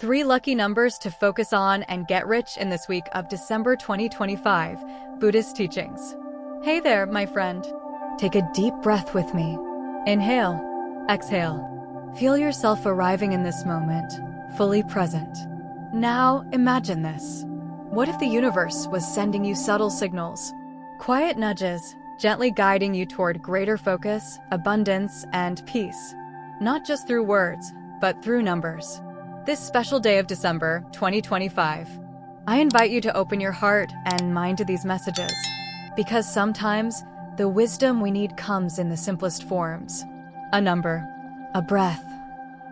3 lucky numbers to focus on and get rich in this week of December 2025 Buddhist teachings. Hey there, my friend. Take a deep breath with me. Inhale, exhale. Feel yourself arriving in this moment, fully present. Now, imagine this. What if the universe was sending you subtle signals? Quiet nudges, gently guiding you toward greater focus, abundance, and peace. Not just through words, but through numbers. This special day of December 2025, I invite you to open your heart and mind to these messages. Because sometimes, the wisdom we need comes in the simplest forms. A number, a breath,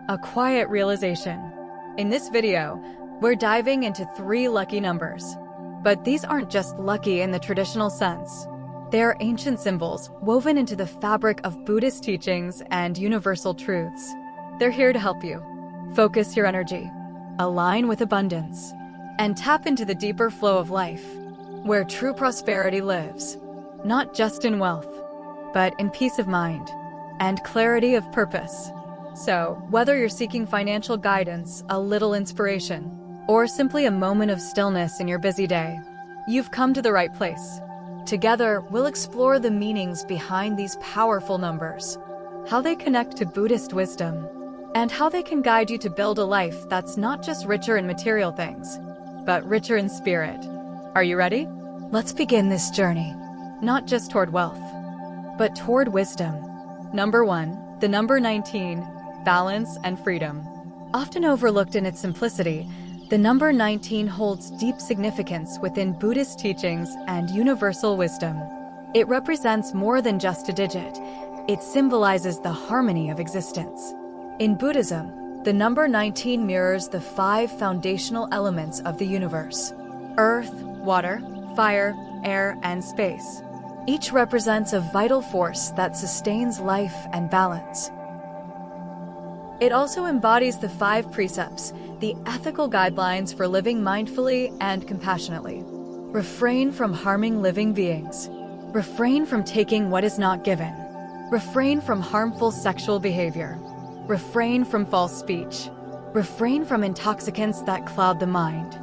a quiet realization. In this video, we're diving into 3 lucky numbers. But these aren't just lucky in the traditional sense. They are ancient symbols woven into the fabric of Buddhist teachings and universal truths. They're here to help you. Focus your energy, align with abundance, and tap into the deeper flow of life, where true prosperity lives, not just in wealth, but in peace of mind and clarity of purpose. So, whether you're seeking financial guidance, a little inspiration, or simply a moment of stillness in your busy day, you've come to the right place. Together, we'll explore the meanings behind these powerful numbers, how they connect to Buddhist wisdom, and how they can guide you to build a life that's not just richer in material things, but richer in spirit. Are you ready? Let's begin this journey, not just toward wealth, but toward wisdom. Number 1, the number 19, balance and freedom. Often overlooked in its simplicity, the number 19 holds deep significance within Buddhist teachings and universal wisdom. It represents more than just a digit. It symbolizes the harmony of existence. In Buddhism, the number 19 mirrors the 5 foundational elements of the universe: earth, water, fire, air, and space. Each represents a vital force that sustains life and balance. It also embodies the 5 precepts, the ethical guidelines for living mindfully and compassionately. Refrain from harming living beings. Refrain from taking what is not given. Refrain from harmful sexual behavior. Refrain from false speech. Refrain from intoxicants that cloud the mind.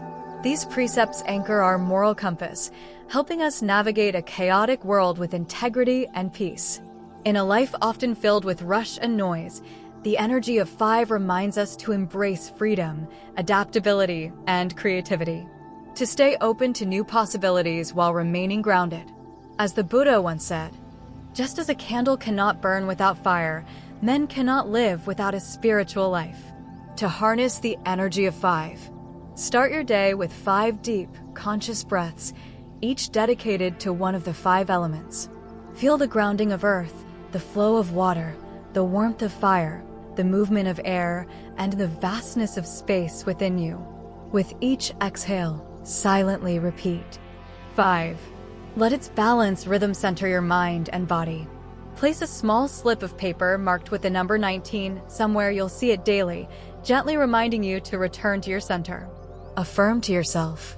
These precepts anchor our moral compass, helping us navigate a chaotic world with integrity and peace. In a life often filled with rush and noise, the energy of 5 reminds us to embrace freedom, adaptability, and creativity. To stay open to new possibilities while remaining grounded. As the Buddha once said, just as a candle cannot burn without fire, men cannot live without a spiritual life. To harness the energy of 5, start your day with 5 deep, conscious breaths, each dedicated to one of the 5 elements. Feel the grounding of earth, the flow of water, the warmth of fire, the movement of air, and the vastness of space within you. With each exhale, silently repeat 5. Let its balanced rhythm center your mind and body. Place a small slip of paper marked with the number 19 somewhere you'll see it daily, gently reminding you to return to your center. Affirm to yourself,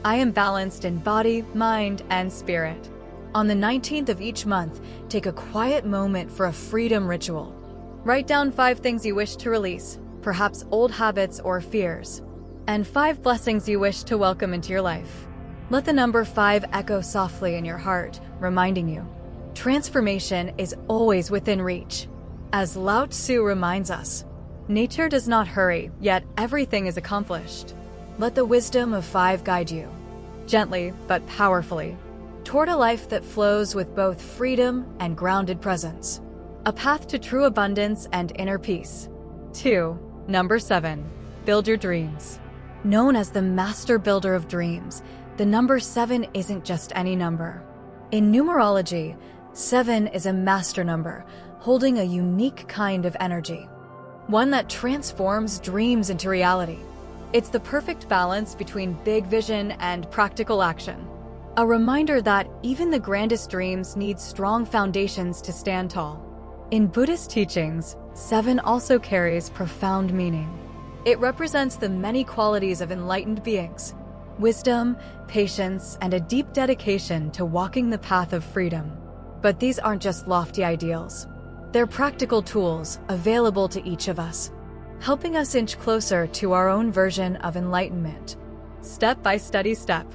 I am balanced in body, mind, and spirit. On the 19th of each month, take a quiet moment for a freedom ritual. Write down 5 things you wish to release, perhaps old habits or fears, and 5 blessings you wish to welcome into your life. Let the number 5 echo softly in your heart, reminding you, transformation is always within reach. As Lao Tzu reminds us, nature does not hurry, yet everything is accomplished. Let the wisdom of 5 guide you, gently but powerfully, toward a life that flows with both freedom and grounded presence. A path to true abundance and inner peace. 2. Number 7. Build your dreams. Known as the master builder of dreams, the number 7 isn't just any number. In numerology, 7 is a master number, holding a unique kind of energy. One that transforms dreams into reality. It's the perfect balance between big vision and practical action. A reminder that even the grandest dreams need strong foundations to stand tall. In Buddhist teachings, 7 also carries profound meaning. It represents the many qualities of enlightened beings: wisdom, patience, and a deep dedication to walking the path of freedom. But these aren't just lofty ideals. They're practical tools available to each of us. helping us inch closer to our own version of enlightenment, step by steady step.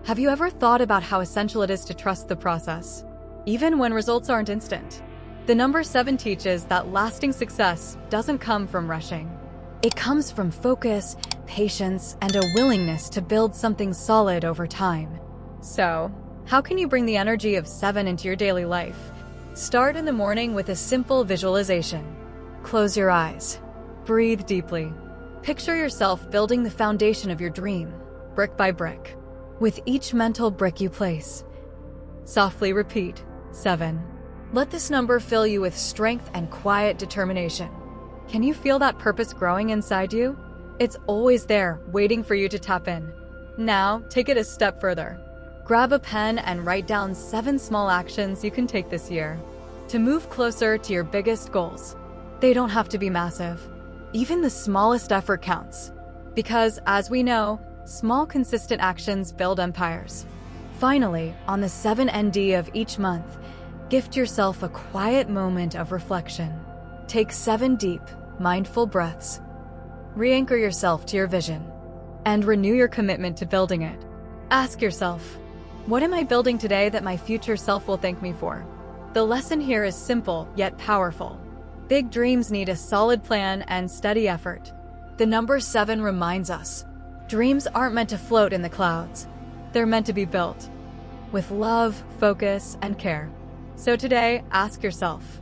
Have you ever thought about how essential it is to trust the process, even when results aren't instant? The number 7 teaches that lasting success doesn't come from rushing. It comes from focus, patience, and a willingness to build something solid over time. So, how can you bring the energy of 7 into your daily life? Start in the morning with a simple visualization. Close your eyes. Breathe deeply. Picture yourself building the foundation of your dream, brick by brick. With each mental brick you place, softly repeat 7. Let this number fill you with strength and quiet determination. Can you feel that purpose growing inside you? It's always there, waiting for you to tap in. Now, take it a step further. Grab a pen and write down 7 small actions you can take this year to move closer to your biggest goals. They don't have to be massive. Even the smallest effort counts. Because, as we know, small consistent actions build empires. Finally, on the 7th of each month, gift yourself a quiet moment of reflection. Take 7 deep, mindful breaths. Re-anchor yourself to your vision and renew your commitment to building it. Ask yourself, what am I building today that my future self will thank me for? The lesson here is simple yet powerful. Big dreams need a solid plan and steady effort. The number 7 reminds us, dreams aren't meant to float in the clouds. They're meant to be built with love, focus, and care. So today, ask yourself,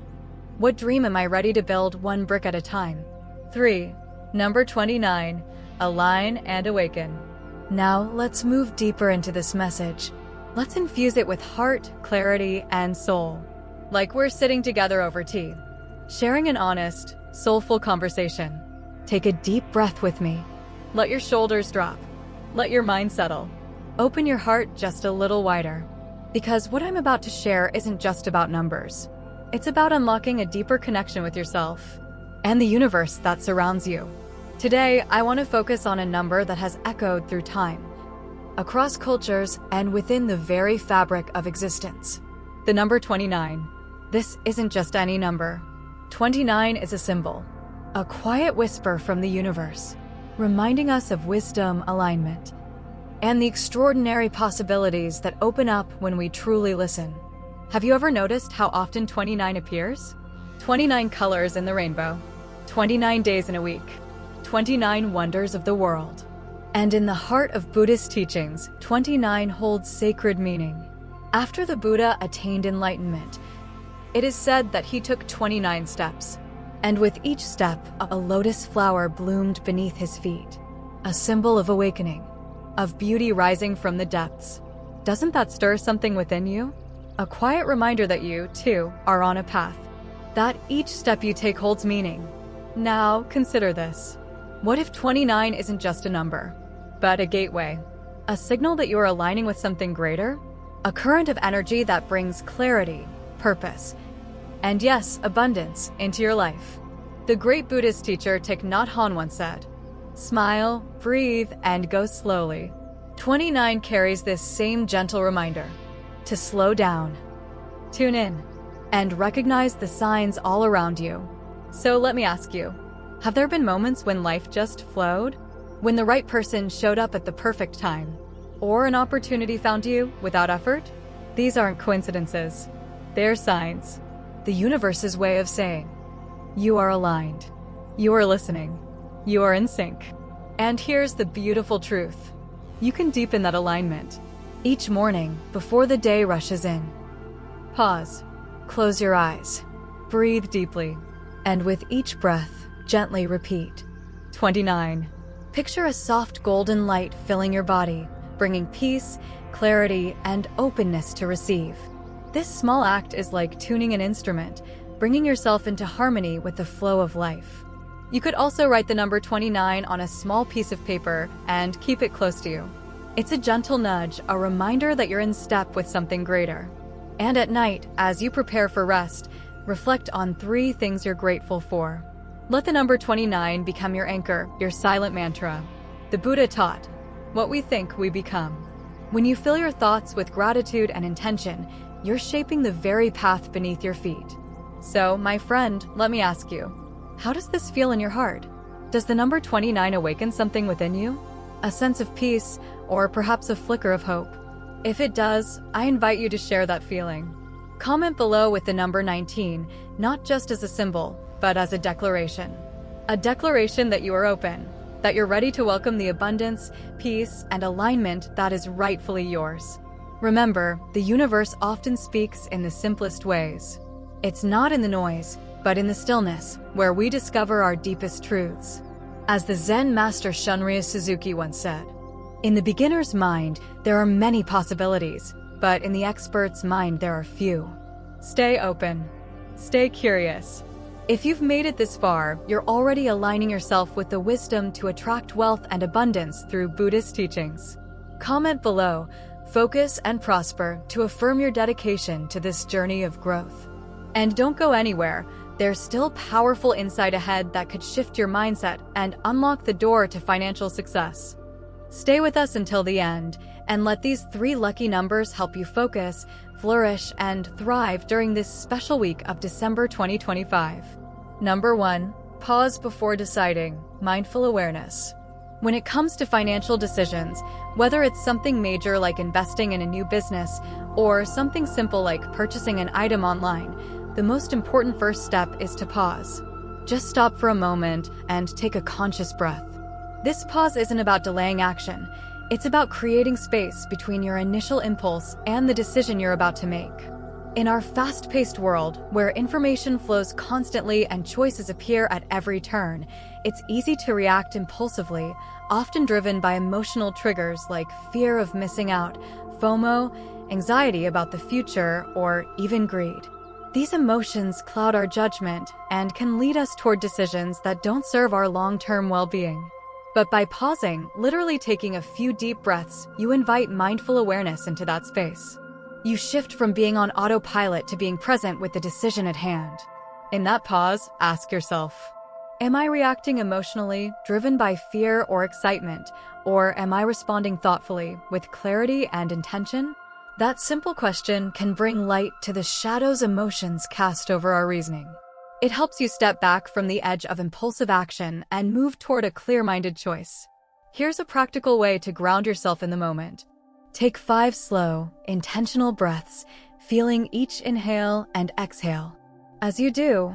what dream am I ready to build one brick at a time? 3. Number 29. Align and awaken. Now, let's move deeper into this message. Let's infuse it with heart, clarity, and soul. Like we're sitting together over tea, sharing an honest, soulful conversation. Take a deep breath with me. Let your shoulders drop. Let your mind settle. Open your heart just a little wider. Because what I'm about to share isn't just about numbers. It's about unlocking a deeper connection with yourself and the universe that surrounds you. Today, I want to focus on a number that has echoed through time, across cultures, and within the very fabric of existence. The number 29. This isn't just any number. 29 is a symbol, a quiet whisper from the universe, reminding us of wisdom, alignment, and the extraordinary possibilities that open up when we truly listen. Have you ever noticed how often 29 appears? 29 colors in the rainbow, 29 days in a week, 29 wonders of the world. And in the heart of Buddhist teachings, 29 holds sacred meaning. After the Buddha attained enlightenment, it is said that he took 29 steps, and with each step, a lotus flower bloomed beneath his feet, a symbol of awakening, of beauty rising from the depths. Doesn't that stir something within you? A quiet reminder that you, too, are on a path, that each step you take holds meaning. Now, consider this. What if 29 isn't just a number, but a gateway? A signal that you are aligning with something greater? A current of energy that brings clarity, purpose, and yes, abundance into your life. The great Buddhist teacher Thich Nhat Hanh once said, "Smile, breathe, and go slowly." 29 carries this same gentle reminder to slow down, tune in, and recognize the signs all around you. So let me ask you, have there been moments when life just flowed? When the right person showed up at the perfect time? Or an opportunity found you without effort? These aren't coincidences. They're signs. The universe's way of saying, you are aligned. You are listening. You are in sync. And here's the beautiful truth. You can deepen that alignment each morning before the day rushes in. Pause. Close your eyes. Breathe deeply. And with each breath, gently repeat. 29. Picture a soft golden light filling your body, bringing peace, clarity, and openness to receive. This small act is like tuning an instrument, bringing yourself into harmony with the flow of life. You could also write the number 29 on a small piece of paper and keep it close to you. It's a gentle nudge, a reminder that you're in step with something greater. And at night, as you prepare for rest, reflect on 3 things you're grateful for. Let the number 29 become your anchor, your silent mantra. The Buddha taught, what we think, we become. When you fill your thoughts with gratitude and intention, you're shaping the very path beneath your feet. So, my friend, let me ask you, how does this feel in your heart? Does the number 29 awaken something within you? A sense of peace, or perhaps a flicker of hope? If it does, I invite you to share that feeling. Comment below with the number 19, not just as a symbol, but as a declaration. A declaration that you are open, that you're ready to welcome the abundance, peace, and alignment that is rightfully yours. Remember, the universe often speaks in the simplest ways. It's not in the noise, but in the stillness, where we discover our deepest truths. As the Zen master Shunryu Suzuki once said, "In the beginner's mind, there are many possibilities, but in the expert's mind, there are few." Stay open. Stay curious. If you've made it this far, you're already aligning yourself with the wisdom to attract wealth and abundance through Buddhist teachings. Comment below, focus and prosper, to affirm your dedication to this journey of growth. And don't go anywhere. There's still powerful insight ahead that could shift your mindset and unlock the door to financial success. Stay with us until the end, and let these 3 lucky numbers help you focus, flourish, and thrive during this special week of December 2025. Number 1. Pause before deciding. Mindful awareness. When it comes to financial decisions, whether it's something major like investing in a new business or something simple like purchasing an item online, the most important first step is to pause. Just stop for a moment and take a conscious breath. This pause isn't about delaying action. It's about creating space between your initial impulse and the decision you're about to make. In our fast-paced world, where information flows constantly and choices appear at every turn, it's easy to react impulsively, often driven by emotional triggers like fear of missing out, FOMO, anxiety about the future, or even greed. These emotions cloud our judgment and can lead us toward decisions that don't serve our long-term well-being. But by pausing, literally taking a few deep breaths, you invite mindful awareness into that space. You shift from being on autopilot to being present with the decision at hand. In that pause, ask yourself, am I reacting emotionally, driven by fear or excitement, or am I responding thoughtfully, with clarity and intention? That simple question can bring light to the shadows emotions cast over our reasoning. It helps you step back from the edge of impulsive action and move toward a clear-minded choice. Here's a practical way to ground yourself in the moment. Take 5 slow, intentional breaths, feeling each inhale and exhale. As you do,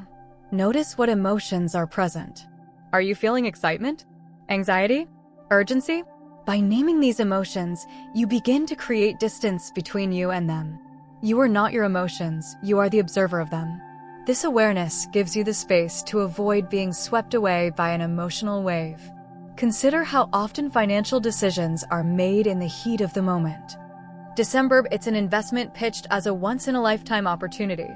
notice what emotions are present. Are you feeling excitement? Anxiety? Urgency? By naming these emotions, you begin to create distance between you and them. You are not your emotions, you are the observer of them. This awareness gives you the space to avoid being swept away by an emotional wave. Consider how often financial decisions are made in the heat of the moment. December, it's an investment pitched as a once-in-a-lifetime opportunity,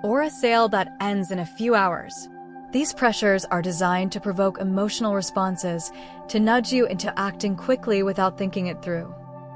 or a sale that ends in a few hours. These pressures are designed to provoke emotional responses, to nudge you into acting quickly without thinking it through.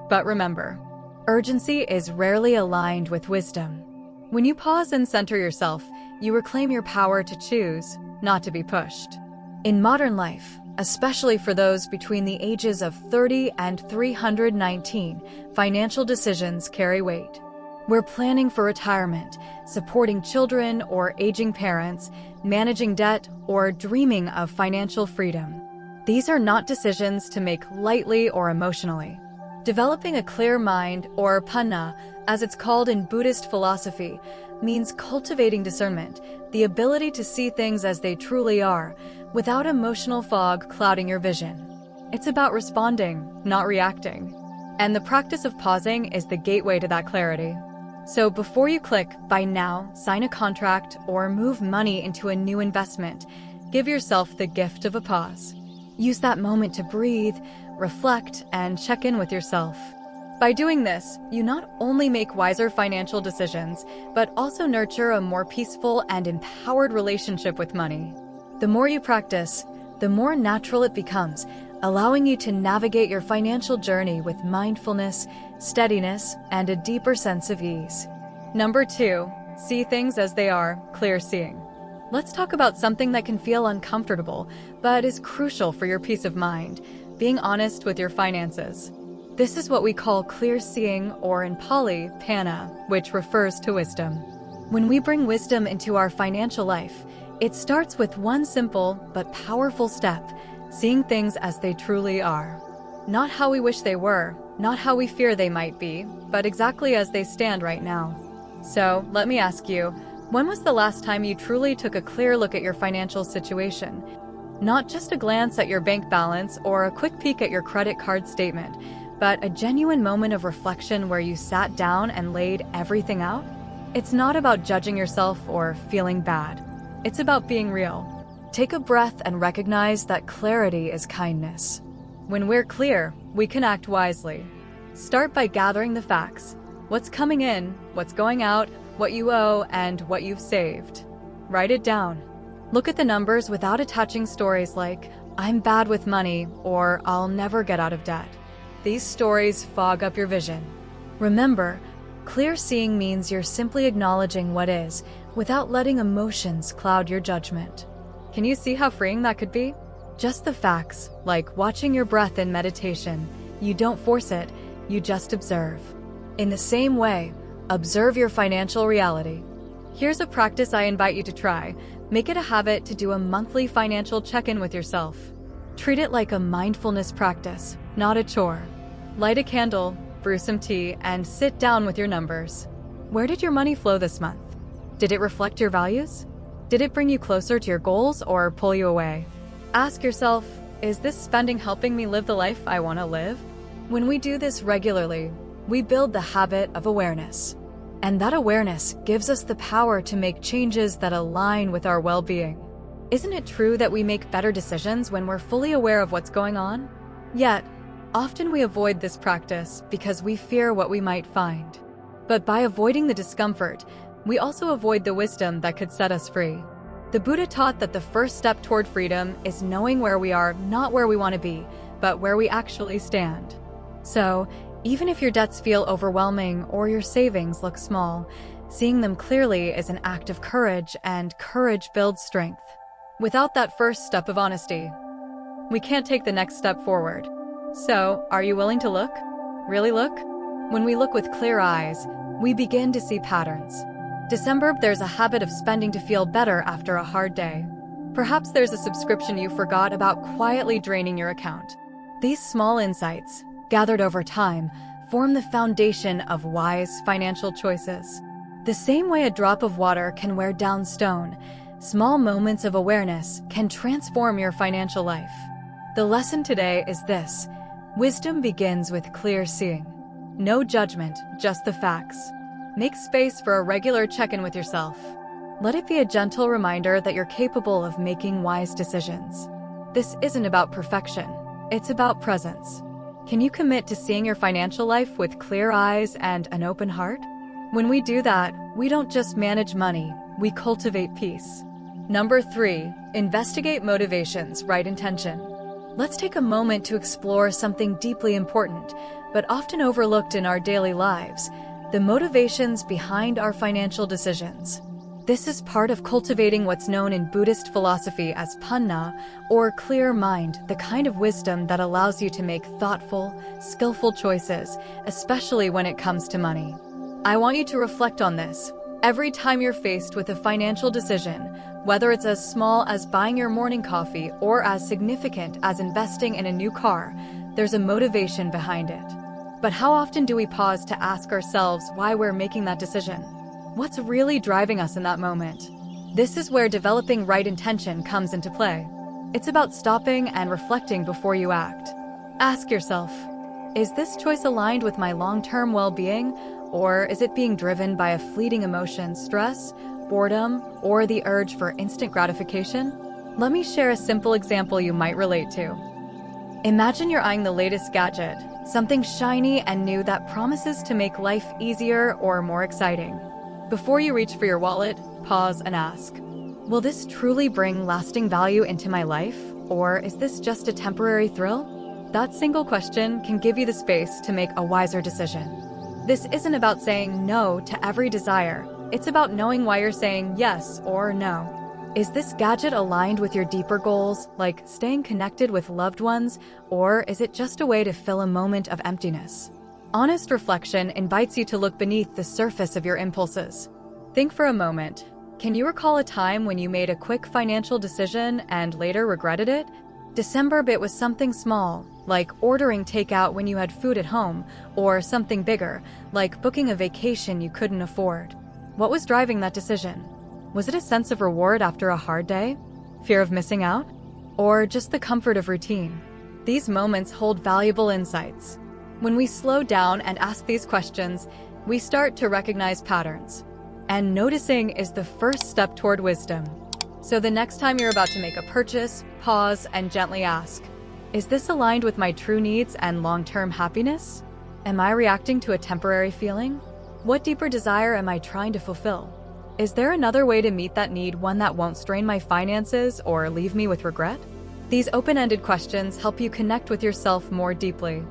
But remember, urgency is rarely aligned with wisdom. When you pause and center yourself, you reclaim your power to choose, not to be pushed. In modern life, especially for those between the ages of 30 and 319, financial decisions carry weight. We're planning for retirement, supporting children or aging parents, managing debt, or dreaming of financial freedom. These are not decisions to make lightly or emotionally. Developing a clear mind, or panna, as it's called in Buddhist philosophy, means cultivating discernment, the ability to see things as they truly are, without emotional fog clouding your vision. It's about responding, not reacting. And the practice of pausing is the gateway to that clarity. So before you click "Buy now," sign a contract, or move money into a new investment, give yourself the gift of a pause. Use that moment to breathe, reflect, and check in with yourself. By doing this, you not only make wiser financial decisions, but also nurture a more peaceful and empowered relationship with money. The more you practice, the more natural it becomes, allowing you to navigate your financial journey with mindfulness, steadiness, and a deeper sense of ease. Number 2, see things as they are, clear seeing. Let's talk about something that can feel uncomfortable, but is crucial for your peace of mind: being honest with your finances. This is what we call clear seeing, or in Pali, panna, which refers to wisdom. When we bring wisdom into our financial life, It starts with one simple but powerful step, seeing things as they truly are. Not how we wish they were, not how we fear they might be, but exactly as they stand right now. So, let me ask you, when was the last time you truly took a clear look at your financial situation? Not just a glance at your bank balance or a quick peek at your credit card statement, but a genuine moment of reflection where you sat down and laid everything out? It's not about judging yourself or feeling bad. It's about being real. Take a breath and recognize that clarity is kindness. When we're clear, we can act wisely. Start by gathering the facts. What's coming in, what's going out, what you owe, and what you've saved. Write it down. Look at the numbers without attaching stories like, "I'm bad with money," or "I'll never get out of debt." These stories fog up your vision. Remember, clear seeing means you're simply acknowledging what is, without letting emotions cloud your judgment. Can you see how freeing that could be? Just the facts, like watching your breath in meditation. You don't force it, you just observe. In the same way, observe your financial reality. Here's a practice I invite you to try. Make it a habit to do a monthly financial check-in with yourself. Treat it like a mindfulness practice, not a chore. Light a candle, brew some tea, and sit down with your numbers. Where did your money flow this month? Did it reflect your values? Did it bring you closer to your goals or pull you away? Ask yourself, is this spending helping me live the life I want to live? When we do this regularly, we build the habit of awareness. And that awareness gives us the power to make changes that align with our well-being. Isn't it true that we make better decisions when we're fully aware of what's going on? Yet, often we avoid this practice because we fear what we might find. But by avoiding the discomfort, we also avoid the wisdom that could set us free. The Buddha taught that the first step toward freedom is knowing where we are, not where we want to be, but where we actually stand. So, even if your debts feel overwhelming or your savings look small, seeing them clearly is an act of courage, and courage builds strength. Without that first step of honesty, we can't take the next step forward. So, are you willing to look? Really look? When we look with clear eyes, we begin to see patterns. December, there's a habit of spending to feel better after a hard day. Perhaps there's a subscription you forgot about quietly draining your account. These small insights, gathered over time, form the foundation of wise financial choices. The same way a drop of water can wear down stone, small moments of awareness can transform your financial life. The lesson today is this: wisdom begins with clear seeing. No judgment, just the facts. Make space for a regular check-in with yourself. Let it be a gentle reminder that you're capable of making wise decisions. This isn't about perfection, it's about presence. Can you commit to seeing your financial life with clear eyes and an open heart? When we do that, we don't just manage money, we cultivate peace. Number 3, investigate motivations, right intention. Let's take a moment to explore something deeply important, but often overlooked in our daily lives: the motivations behind our financial decisions. This is part of cultivating what's known in Buddhist philosophy as panna, or clear mind, the kind of wisdom that allows you to make thoughtful, skillful choices, especially when it comes to money. I want you to reflect on this. Every time you're faced with a financial decision, whether it's as small as buying your morning coffee or as significant as investing in a new car, there's a motivation behind it. But how often do we pause to ask ourselves why we're making that decision? What's really driving us in that moment? This is where developing right intention comes into play. It's about stopping and reflecting before you act. Ask yourself, is this choice aligned with my long-term well-being, or is it being driven by a fleeting emotion, stress, boredom, or the urge for instant gratification? Let me share a simple example you might relate to. Imagine you're eyeing the latest gadget, something shiny and new that promises to make life easier or more exciting. Before you reach for your wallet, pause and ask, will this truly bring lasting value into my life, or is this just a temporary thrill? That single question can give you the space to make a wiser decision. This isn't about saying no to every desire. It's about knowing why you're saying yes or no. Is this gadget aligned with your deeper goals, like staying connected with loved ones, or is it just a way to fill a moment of emptiness? Honest reflection invites you to look beneath the surface of your impulses. Think for a moment. Can you recall a time when you made a quick financial decision and later regretted it? December bit was something small, like ordering takeout when you had food at home, or something bigger, like booking a vacation you couldn't afford. What was driving that decision? Was it a sense of reward after a hard day? Fear of missing out? Or just the comfort of routine? These moments hold valuable insights. When we slow down and ask these questions, we start to recognize patterns. And noticing is the first step toward wisdom. So the next time you're about to make a purchase, pause and gently ask, is this aligned with my true needs and long-term happiness? Am I reacting to a temporary feeling? What deeper desire am I trying to fulfill? Is there another way to meet that need, one that won't strain my finances or leave me with regret? These open-ended questions help you connect with yourself more deeply.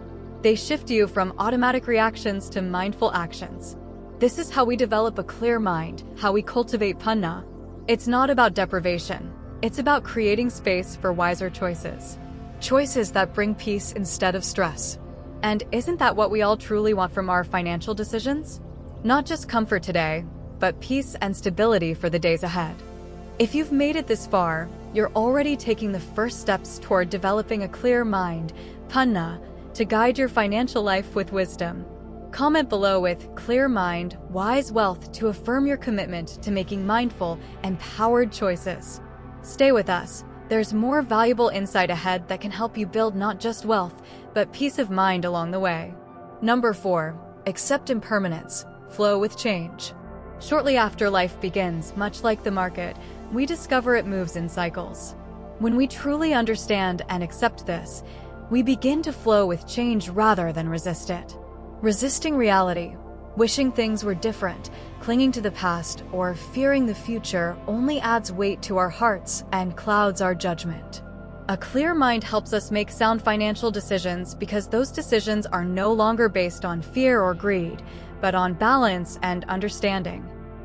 They shift you from automatic reactions to mindful actions. This is how we develop a clear mind, how we cultivate panna. It's not about deprivation. It's about creating space for wiser choices. Choices that bring peace instead of stress. And isn't that what we all truly want from our financial decisions? Not just comfort today, but peace and stability for the days ahead. If you've made it this far, you're already taking the first steps toward developing a clear mind, panna, to guide your financial life with wisdom. Comment below with clear mind, wise wealth to affirm your commitment to making mindful, empowered choices. Stay with us. There's more valuable insight ahead that can help you build not just wealth, but peace of mind along the way. Number 4, accept impermanence, flow with change. Shortly after life begins, much like the market, we discover it moves in cycles. When we truly understand and accept this, we begin to flow with change rather than resist it. Resisting reality, wishing things were different, clinging to the past, or fearing the future only adds weight to our hearts and clouds our judgment. A clear mind helps us make sound financial decisions because those decisions are no longer based on fear or greed, but on balance and understanding.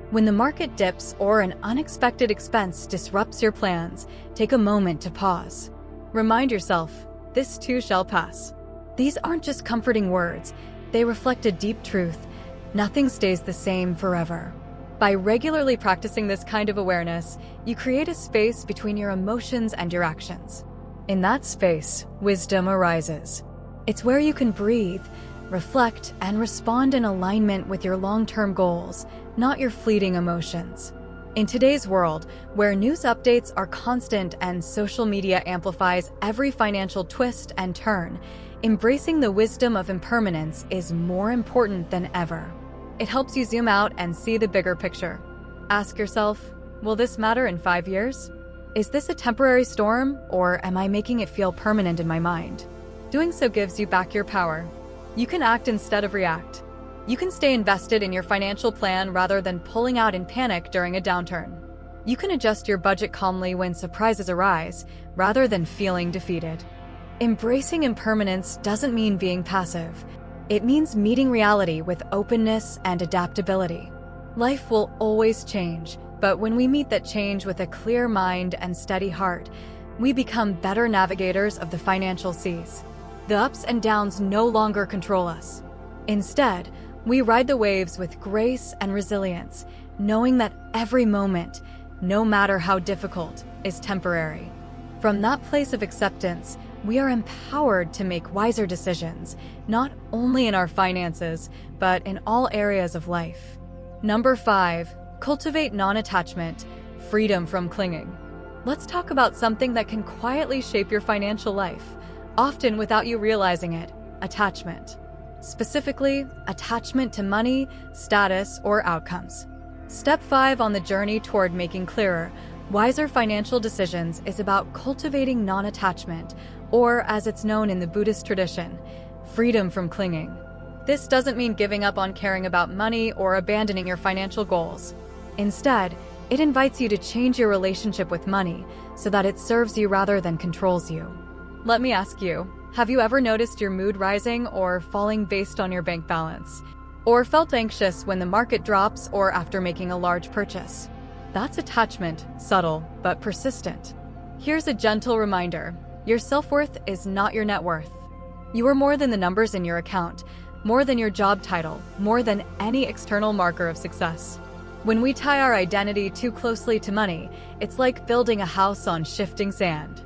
When the market dips or an unexpected expense disrupts your plans, take a moment to pause. Remind yourself, this too shall pass. These aren't just comforting words. They reflect a deep truth. Nothing stays the same forever. By regularly practicing this kind of awareness, you create a space between your emotions and your actions. In that space, wisdom arises. It's where you can breathe, reflect, and respond in alignment with your long-term goals, not your fleeting emotions. In today's world, where news updates are constant and social media amplifies every financial twist and turn, embracing the wisdom of impermanence is more important than ever. It helps you zoom out and see the bigger picture. Ask yourself, will this matter in 5 years? Is this a temporary storm, or am I making it feel permanent in my mind? Doing so gives you back your power. You can act instead of react. You can stay invested in your financial plan rather than pulling out in panic during a downturn. You can adjust your budget calmly when surprises arise, rather than feeling defeated. Embracing impermanence doesn't mean being passive. It means meeting reality with openness and adaptability. Life will always change, but when we meet that change with a clear mind and steady heart, we become better navigators of the financial seas. The ups and downs no longer control us. Instead, we ride the waves with grace and resilience, knowing that every moment, no matter how difficult, is temporary. From that place of acceptance, we are empowered to make wiser decisions, not only in our finances, but in all areas of life. Number 5, cultivate non-attachment, freedom from clinging. Let's talk about something that can quietly shape your financial life, often without you realizing it: attachment. Specifically, attachment to money, status, or outcomes. Step 5 on the journey toward making clearer, wiser financial decisions is about cultivating non-attachment, or as it's known in the Buddhist tradition, freedom from clinging. This doesn't mean giving up on caring about money or abandoning your financial goals. Instead, it invites you to change your relationship with money so that it serves you rather than controls you. Let me ask you, have you ever noticed your mood rising or falling based on your bank balance? Or felt anxious when the market drops or after making a large purchase? That's attachment, subtle but persistent. Here's a gentle reminder: your self-worth is not your net worth. You are more than the numbers in your account, more than your job title, more than any external marker of success. When we tie our identity too closely to money, it's like building a house on shifting sand.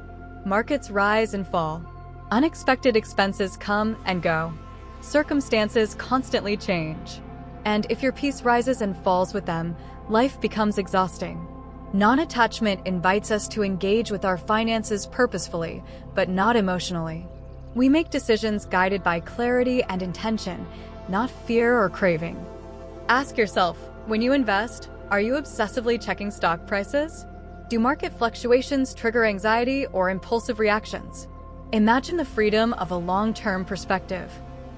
Markets rise and fall. Unexpected expenses come and go. Circumstances constantly change. And if your peace rises and falls with them, life becomes exhausting. Non-attachment invites us to engage with our finances purposefully, but not emotionally. We make decisions guided by clarity and intention, not fear or craving. Ask yourself, when you invest, are you obsessively checking stock prices? Do market fluctuations trigger anxiety or impulsive reactions? Imagine the freedom of a long-term perspective.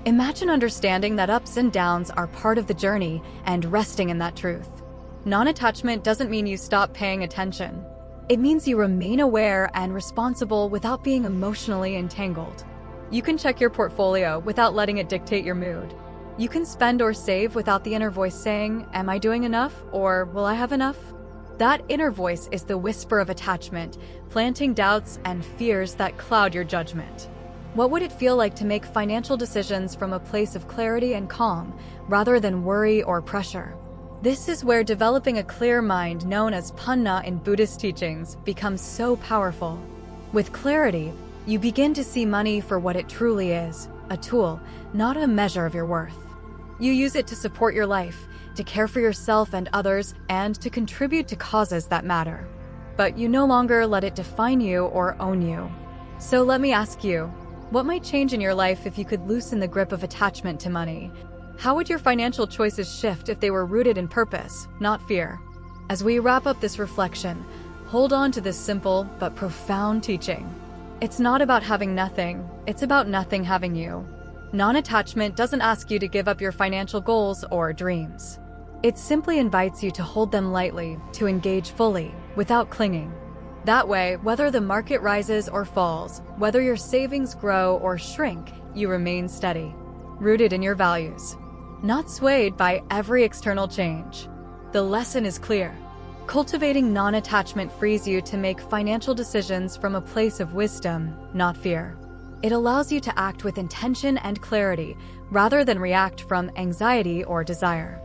Imagine understanding that ups and downs are part of the journey and resting in that truth. Non-attachment doesn't mean you stop paying attention. It means you remain aware and responsible without being emotionally entangled. You can check your portfolio without letting it dictate your mood. You can spend or save without the inner voice saying, "Am I doing enough?" or "Will I have enough?" That inner voice is the whisper of attachment, planting doubts and fears that cloud your judgment. What would it feel like to make financial decisions from a place of clarity and calm, rather than worry or pressure? This is where developing a clear mind, known as panna in Buddhist teachings, becomes so powerful. With clarity, you begin to see money for what it truly is, a tool, not a measure of your worth. You use it to support your life, to care for yourself and others, and to contribute to causes that matter. But you no longer let it define you or own you. So let me ask you, what might change in your life if you could loosen the grip of attachment to money? How would your financial choices shift if they were rooted in purpose, not fear? As we wrap up this reflection, hold on to this simple but profound teaching. It's not about having nothing, it's about nothing having you. Non-attachment doesn't ask you to give up your financial goals or dreams. It simply invites you to hold them lightly, to engage fully, without clinging. That way, whether the market rises or falls, whether your savings grow or shrink, you remain steady, rooted in your values, not swayed by every external change. The lesson is clear. Cultivating non-attachment frees you to make financial decisions from a place of wisdom, not fear. It allows you to act with intention and clarity, rather than react from anxiety or desire.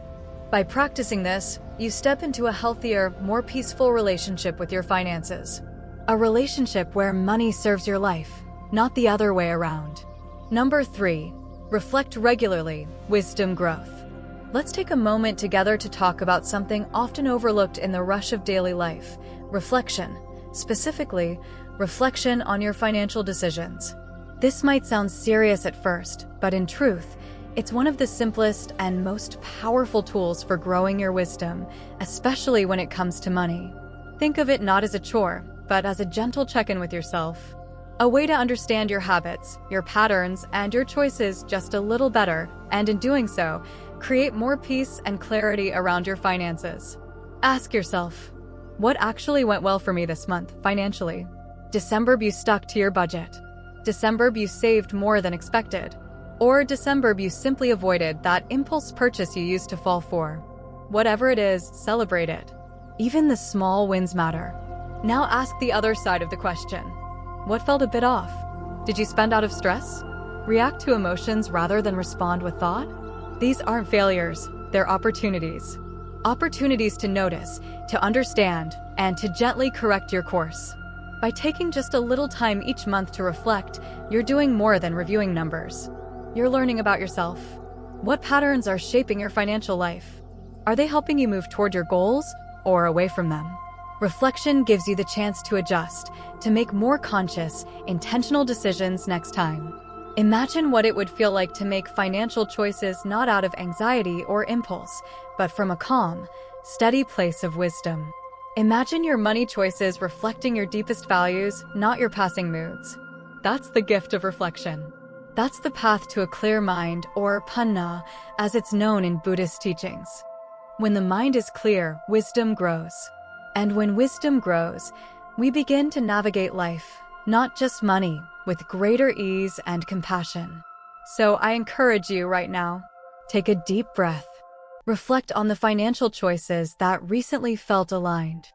By practicing this, you step into a healthier, more peaceful relationship with your finances. A relationship where money serves your life, not the other way around. Number 3, reflect regularly, wisdom growth. Let's take a moment together to talk about something often overlooked in the rush of daily life: reflection. Specifically, reflection on your financial decisions. This might sound serious at first, but in truth, it's one of the simplest and most powerful tools for growing your wisdom, especially when it comes to money. Think of it not as a chore, but as a gentle check-in with yourself. A way to understand your habits, your patterns, and your choices just a little better, and in doing so, create more peace and clarity around your finances. Ask yourself, what actually went well for me this month, financially? December, you stuck to your budget. December, you saved more than expected. Or December, you simply avoided that impulse purchase you used to fall for. Whatever it is, celebrate it. Even the small wins matter. Now ask the other side of the question. What felt a bit off? Did you spend out of stress? React to emotions rather than respond with thought? These aren't failures, they're opportunities. Opportunities to notice, to understand, and to gently correct your course. By taking just a little time each month to reflect, you're doing more than reviewing numbers. You're learning about yourself. What patterns are shaping your financial life? Are they helping you move toward your goals or away from them? Reflection gives you the chance to adjust, to make more conscious, intentional decisions next time. Imagine what it would feel like to make financial choices not out of anxiety or impulse, but from a calm, steady place of wisdom. Imagine your money choices reflecting your deepest values, not your passing moods. That's the gift of reflection. That's the path to a clear mind, or panna, as it's known in Buddhist teachings. When the mind is clear, wisdom grows. And when wisdom grows, we begin to navigate life, not just money, with greater ease and compassion. So I encourage you right now, take a deep breath. Reflect on the financial choices that recently felt aligned.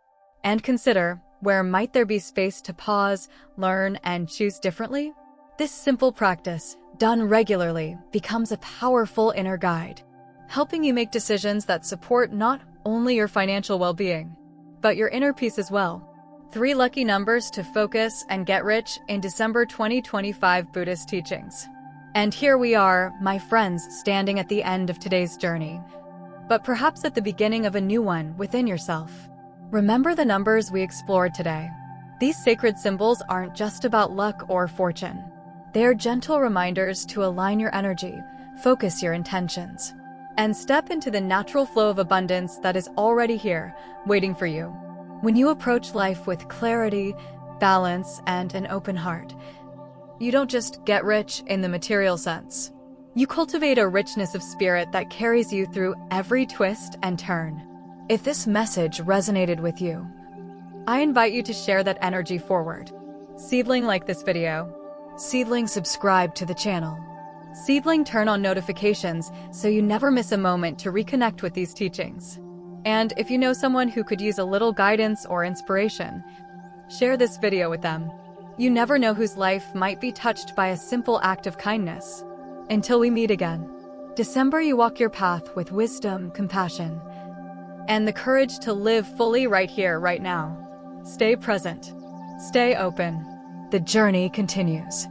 And consider, where might there be space to pause, learn, and choose differently? This simple practice, done regularly, becomes a powerful inner guide, helping you make decisions that support not only your financial well-being, but your inner peace as well. 3 lucky numbers to focus and get rich in December 2025 Buddhist teachings. And here we are, my friends, standing at the end of today's journey, but perhaps at the beginning of a new one within yourself. Remember the numbers we explored today. These sacred symbols aren't just about luck or fortune. They are gentle reminders to align your energy, focus your intentions, and step into the natural flow of abundance that is already here, waiting for you. When you approach life with clarity, balance, and an open heart, you don't just get rich in the material sense. You cultivate a richness of spirit that carries you through every twist and turn. If this message resonated with you, I invite you to share that energy forward. Seedling, like this video. Seedling, subscribe to the channel. Seedling, turn on notifications so you never miss a moment to reconnect with these teachings. And if you know someone who could use a little guidance or inspiration, share this video with them. You never know whose life might be touched by a simple act of kindness. Until we meet again. December, you walk your path with wisdom, compassion, and the courage to live fully right here, right now. Stay present. Stay open. The journey continues.